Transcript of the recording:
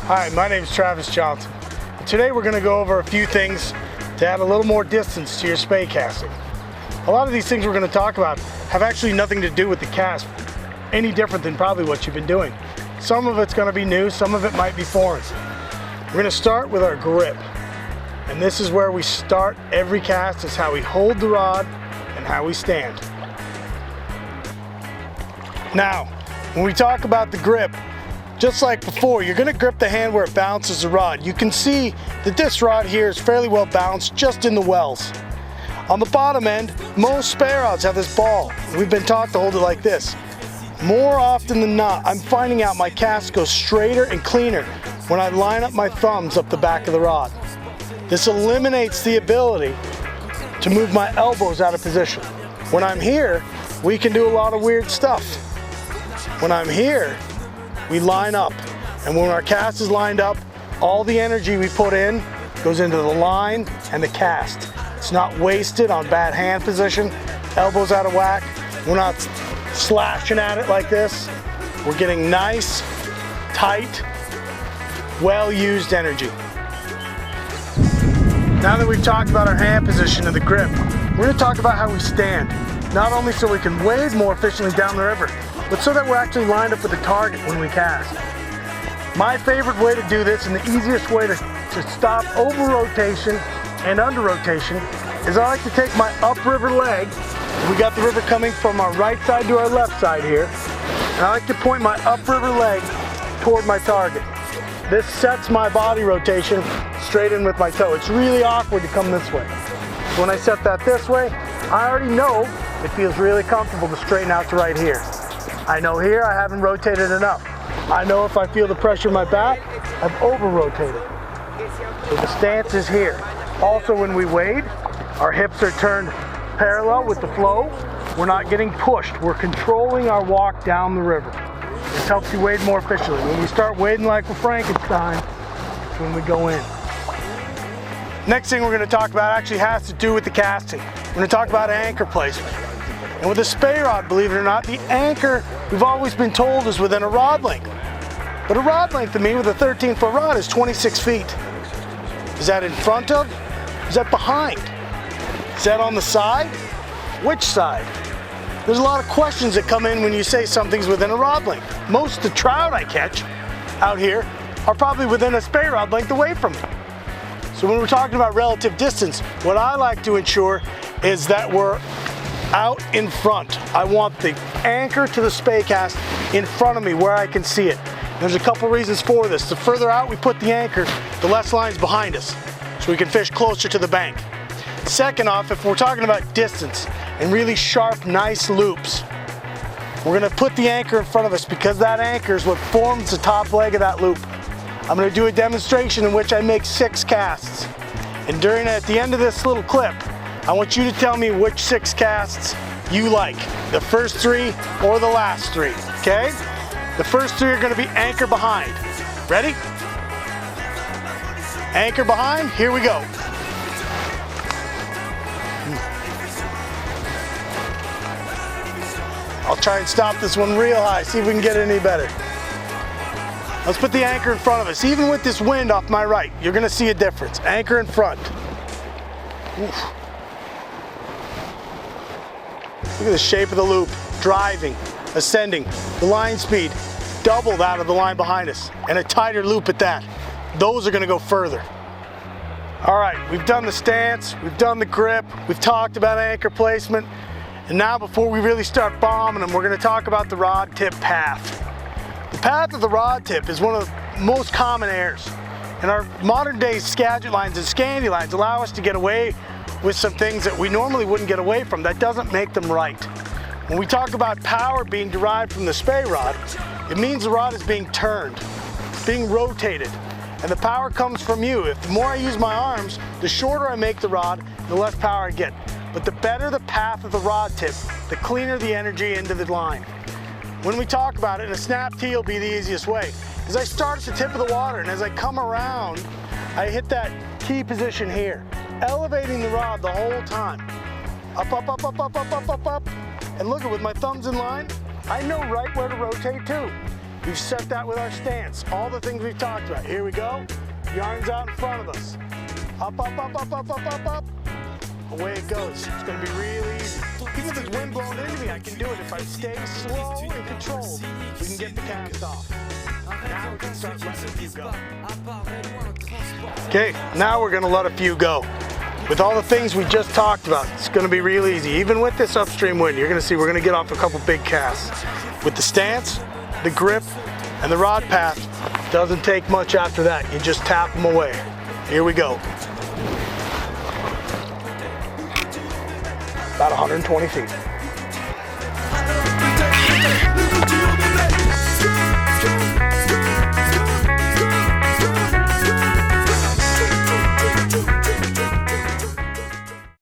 Hi, my name is Travis Johnson. And today we're going to go over a few things to add a little more distance to your spey casting. A lot of these things we're going to talk about have actually nothing to do with the cast, any different than probably what you've been doing. Some of it's going to be new, some of it might be foreign. We're going to start with our grip. And this is where we start every cast, is how we hold the rod and how we stand. Now, when we talk about the grip, just like before, you're going to grip the hand where it bounces the rod. You can see that this rod here is fairly well balanced just in the wells. On the bottom end, most spey rods have this ball. We've been taught to hold it like this. More often than not, I'm finding out my cast goes straighter and cleaner when I line up my thumbs up the back of the rod. This eliminates the ability to move my elbows out of position. When I'm here, we can do a lot of weird stuff. When I'm here, we line up, and when our cast is lined up, all the energy we put in goes into the line and the cast. It's not wasted on bad hand position, elbows out of whack. We're not slashing at it like this. We're getting nice, tight, well-used energy. Now that we've talked about our hand position and the grip, we're going to talk about how we stand. Not only so we can wade more efficiently down the river, but so that we're actually lined up with the target when we cast. My favorite way to do this, and the easiest way to stop over rotation and under rotation, is I like to take my upriver leg. We got the river coming from our right side to our left side here, and I like to point my upriver leg toward my target. This sets my body rotation straight in with my toe. It's really awkward to come this way. So when I set that this way, I already know it feels really comfortable to straighten out to right here. I know here I haven't rotated enough. I know if I feel the pressure in my back, I've over-rotated. So the stance is here. Also, when we wade, our hips are turned parallel with the flow. We're not getting pushed. We're controlling our walk down the river. This helps you wade more efficiently. When we start wading like we're Frankenstein, that's when we go in. Next thing we're going to talk about actually has to do with the casting. We're going to talk about anchor placement. And with a spey rod, believe it or not, the anchor, we've always been told, is within a rod length. But a rod length to me with a 13-foot rod is 26 feet. Is that in front of? Is that behind? Is that on the side? Which side? There's a lot of questions that come in when you say something's within a rod length. Most of the trout I catch out here are probably within a spey rod length away from me. So when we're talking about relative distance, what I like to ensure is that we're out in front. I want the anchor to the spey cast in front of me where I can see it. There's a couple reasons for this. The further out we put the anchor, the less line's behind us, so we can fish closer to the bank. Second off, if we're talking about distance and really sharp, nice loops, we're gonna put the anchor in front of us because that anchor is what forms the top leg of that loop. I'm gonna do a demonstration in which I make 6 casts. And at the end of this little clip, I want you to tell me which 6 casts you like, the first 3 or the last 3, okay? The first 3 are gonna be anchor behind. Ready? Anchor behind, here we go. I'll try and stop this one real high, see if we can get it any better. Let's put the anchor in front of us. Even with this wind off my right, you're gonna see a difference. Anchor in front. Oof. Look at the shape of the loop, driving, ascending. The line speed, double that of the line behind us, and a tighter loop at that. Those are gonna go further. All right, we've done the stance, we've done the grip, we've talked about anchor placement, and now before we really start bombing them, we're gonna talk about the rod tip path. The path of the rod tip is one of the most common errors. And our modern day Skagit lines and Scandi lines allow us to get away with some things that we normally wouldn't get away from. That doesn't make them right. When we talk about power being derived from the spey rod, it means the rod is being turned, being rotated, and the power comes from you. If the more I use my arms, the shorter I make the rod, the less power I get. But the better the path of the rod tip, the cleaner the energy into the line. When we talk about it, and a snap tee will be the easiest way, is I start at the tip of the water, and as I come around, I hit that key position here, elevating the rod the whole time. Up, up, up, up, up, up, up, up, up. And look, with my thumbs in line, I know right where to rotate to. We've set that with our stance. All the things we've talked about. Here we go. Yarn's out in front of us. Up, up, up, up, up, up, up, up. Away it goes. It's going to be really easy. Even if it's wind blowing into me, I can do it. If I stay slow and controlled, we can get the cast off. Now we can start letting a few go. Okay, now we're going to let a few go. With all the things we just talked about, it's going to be real easy. Even with this upstream wind, you're going to see we're going to get off a couple big casts. With the stance, the grip, and the rod path, doesn't take much after that. You just tap them away. Here we go. About 120 feet.